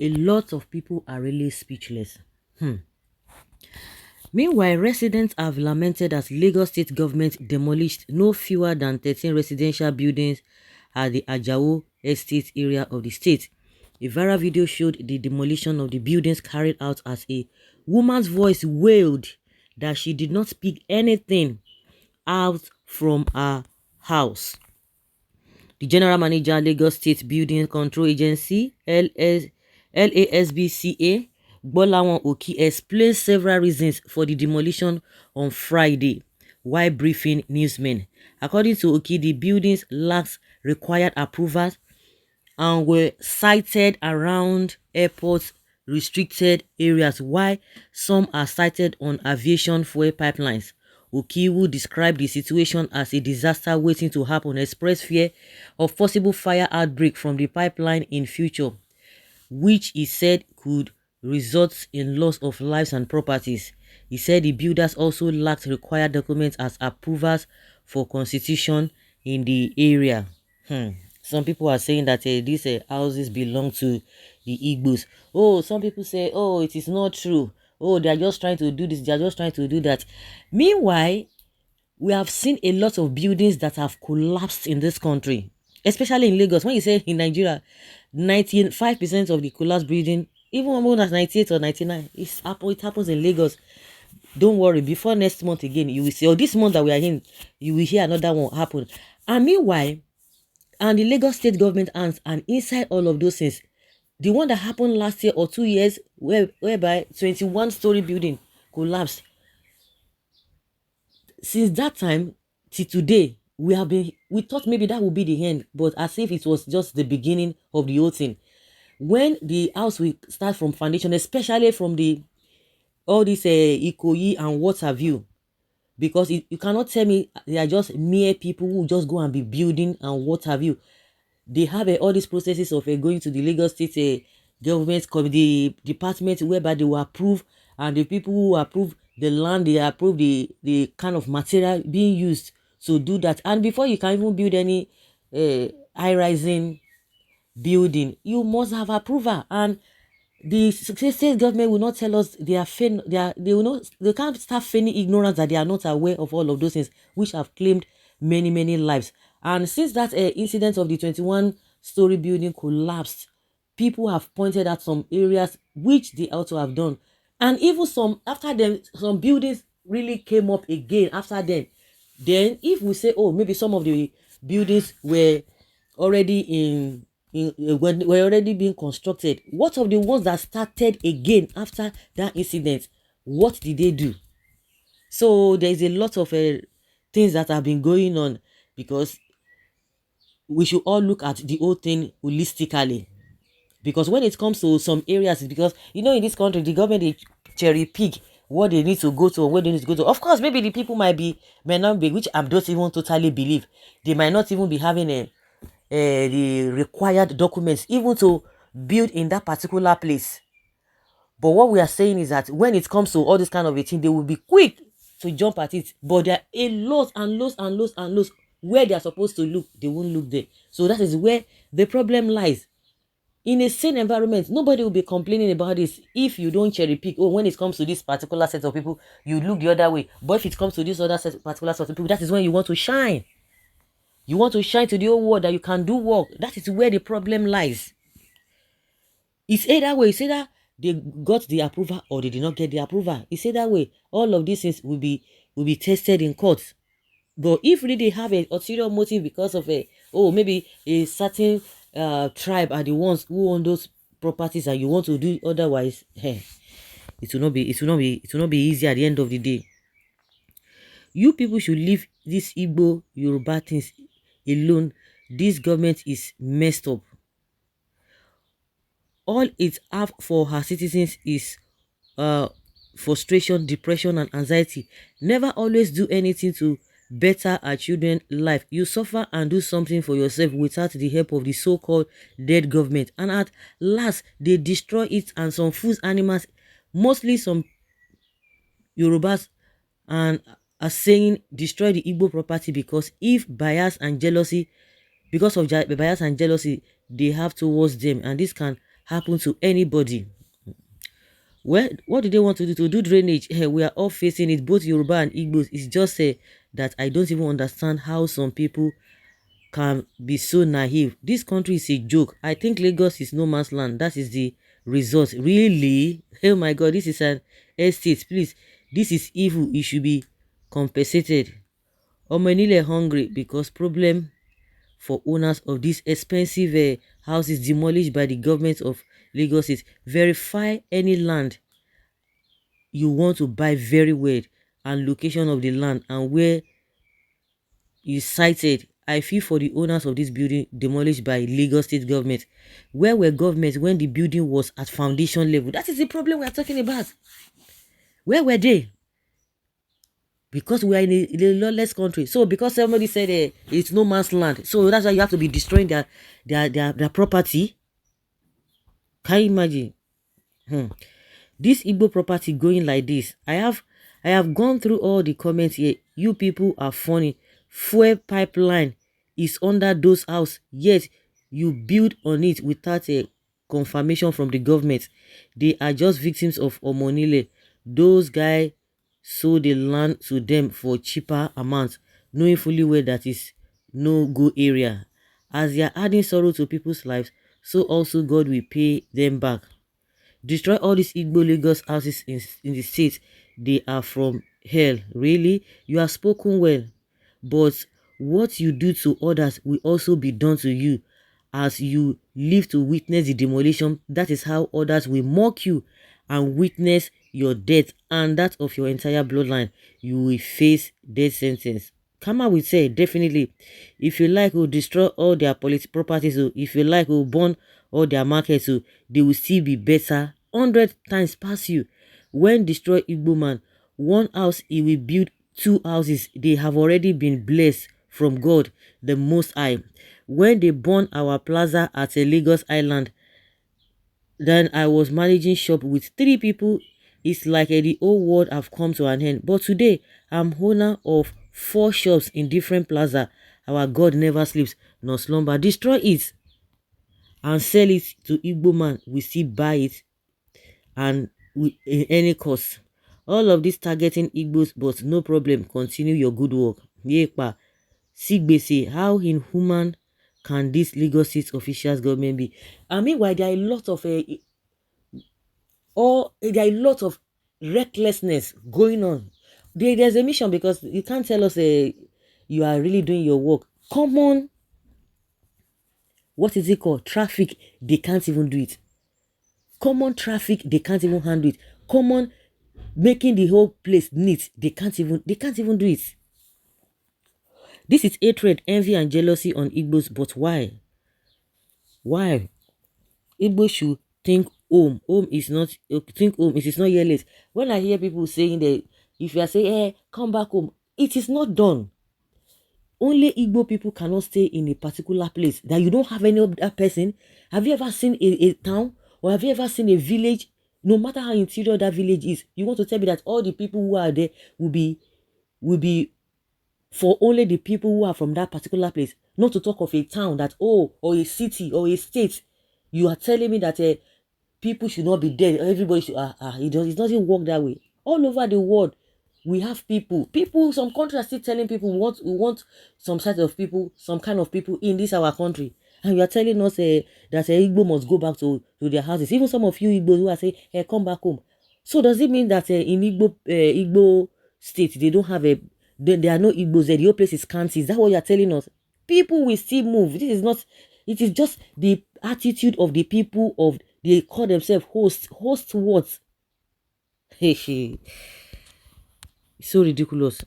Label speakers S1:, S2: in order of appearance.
S1: a lot of people are really speechless. Meanwhile, residents have lamented as Lagos state government demolished no fewer than 13 residential buildings at the Ajao estate area of the state. A viral video showed the demolition of the buildings carried out as a woman's voice wailed that she did not speak anything out from her house. The General Manager, Lagos State Building Control Agency, LASBCA, Gbolahan Oki, explained several reasons for the demolition on Friday while briefing newsmen. According to Oki, the buildings lacked required approvals and were sited around airport restricted areas, while some are sited on aviation fuel pipelines. Okiwu described the situation as a disaster waiting to happen, expressed fear of possible fire outbreak from the pipeline in future, which he said could result in loss of lives and properties. He said the builders also lacked required documents as approvals for construction in the area. Some people are saying that these houses belong to the Igbos. Oh, some people say, oh, it is not true. Oh, they are just trying to do this. They are just trying to do that. Meanwhile, we have seen a lot of buildings that have collapsed in this country, especially in Lagos. When you say in Nigeria, 95% of the collapsed building, even more than 98 or 99, it happens in Lagos. Don't worry, before next month again, you will see, or this month that we are in, you will hear another one happen. And meanwhile, and the Lagos state government hands, and inside all of those things, the one that happened last year or 2 years, whereby 21-story building collapsed. Since that time till today, we thought maybe that would be the end, but as if it was just the beginning of the whole thing. When the house will start from foundation, especially from the all this Ikoyi and what have you, because you cannot tell me they are just mere people who just go and be building and what have you. They have all these processes of going to the Lagos State government, the department whereby they will approve, and the people who approve the land, they approve the kind of material being used to do that. And before you can even build any high-rising building, you must have approval. And the state government will not tell us they will not, they can't start feigning ignorance that they are not aware of all of those things which have claimed many lives. And since that incident of the 21-story building collapsed, people have pointed at some areas which they also have done, and even some after them, some buildings really came up again after them. Then if we say, oh, maybe some of the buildings were already were already being constructed, what of the ones that started again after that incident? What did they do? So there is a lot of things that have been going on, because we should all look at the whole thing holistically. Because when it comes to some areas, it's because, in this country, the government, they cherry pick what they need to go to or where they need to go to. Of course, maybe the people might not be, which I don't even totally believe. They might not even be having the required documents even to build in that particular place. But what we are saying is that when it comes to all this kind of a thing, they will be quick to jump at it. But there are a lot and lots where they are supposed to look, they won't look there. So that is where the problem lies. In a sane environment, nobody will be complaining about this if you don't cherry pick. Oh, when it comes to this particular set of people, you look the other way. But if it comes to this particular set of people, that is when you want to shine. You want to shine to the whole world that you can do work. That is where the problem lies. It's either way. It's either they got the approval or they did not get the approval. It's either way. All of these things will be tested in court. But if really they have an ulterior motive because of maybe a certain tribe are the ones who own those properties and you want to do otherwise, it will not be easy at the end of the day. You people should leave this Igbo Yoruba things alone. This government is messed up. All it have for her citizens is frustration, depression, and anxiety. Never always do anything to better our children's life. You suffer and do something for yourself without the help of the so-called dead government, and at last they destroy it and some food animals, mostly some Yorubas, and are saying destroy the Igbo property because of bias and jealousy they have towards them, and this can happen to anybody. Well, what do they want to do? To do drainage? We are all facing it, both Yoruba and Igbos. It's just that I don't even understand how some people can be so naive. This country is a joke. I think Lagos is no man's land. That is the result. Really? Oh my God, this is an estate. Please, this is evil. It should be compensated. Omenile hungry because problem for owners of these expensive houses demolished by the government of Lagos is verify any land you want to buy very well and location of the land and where is cited. I feel for the owners of this building demolished by Lagos state government. Where were governments when the building was at foundation level? That is the problem we are talking about. Where were they? Because we are in a lawless country. So because somebody said it's no man's land, so that's why you have to be destroying their property. Can you imagine? This Igbo property going like this. I have gone through all the comments here. You people are funny. Fuel pipeline is under those house, yet you build on it without a confirmation from the government. They are just victims of Omonile. Those guys sold the land to them for cheaper amounts, knowing fully well that is no go area. As they are adding sorrow to people's lives, so also God will pay them back. Destroy all these Igbo Lagos houses in the state. They are from hell. Really? You have spoken well. But what you do to others will also be done to you. As you live to witness the demolition, that is how others will mock you and witness your death and that of your entire bloodline. You will face death sentence. Kama will say, definitely, if you like, we'll destroy all their properties. So if you like, we'll burn all their markets. So they will still be better 100 times past you. When destroy Igbo man, one house he will build 2 houses. They have already been blessed from God, the Most High. When they burn our plaza at a Lagos Island, then I was managing shop with 3 people. It's like the whole world have come to an end. But today, I'm owner of 4 shops in different plaza. Our God never sleeps nor slumber. Destroy it and sell it to Igbo man. We still buy it and in any cost. All of this targeting Igbos, but no problem. Continue your good work. Yepa. Sigbese, how inhuman can this Lagos State officials government be? I mean, why there are a lot of there are a lot of recklessness going on. There's a mission because you can't tell us you are really doing your work. Common, what is it called? Traffic, they can't even do it. Common traffic, they can't even handle it. Common making the whole place neat, they can't even do it. This is hatred, envy, and jealousy on Igbos, but why? Why? Igbos should think home. Home is not think home. It is not yet late. When I hear people saying that if you are saying, hey, come back home, it is not done. Only Igbo people cannot stay in a particular place. That you don't have any other person. Have you ever seen a town or have you ever seen a village? No matter how interior that village is, you want to tell me that all the people who are there will be for only the people who are from that particular place, not to talk of a town that, or a city or a state. You are telling me that people should not be there. Everybody should, it doesn't work that way. All over the world, we have people, some countries are still telling people we want some sort of people, some kind of people in this our country. And you are telling us that Igbo must go back to their houses. Even some of you Igbos who are saying, hey, come back home. So does it mean that in Igbo state, they don't have there are no Igbos there, the whole place is county? Is that what you are telling us? People will still move. This is not, it is just the attitude of the people of, they call themselves hosts. Host what? Hey, so ridiculous.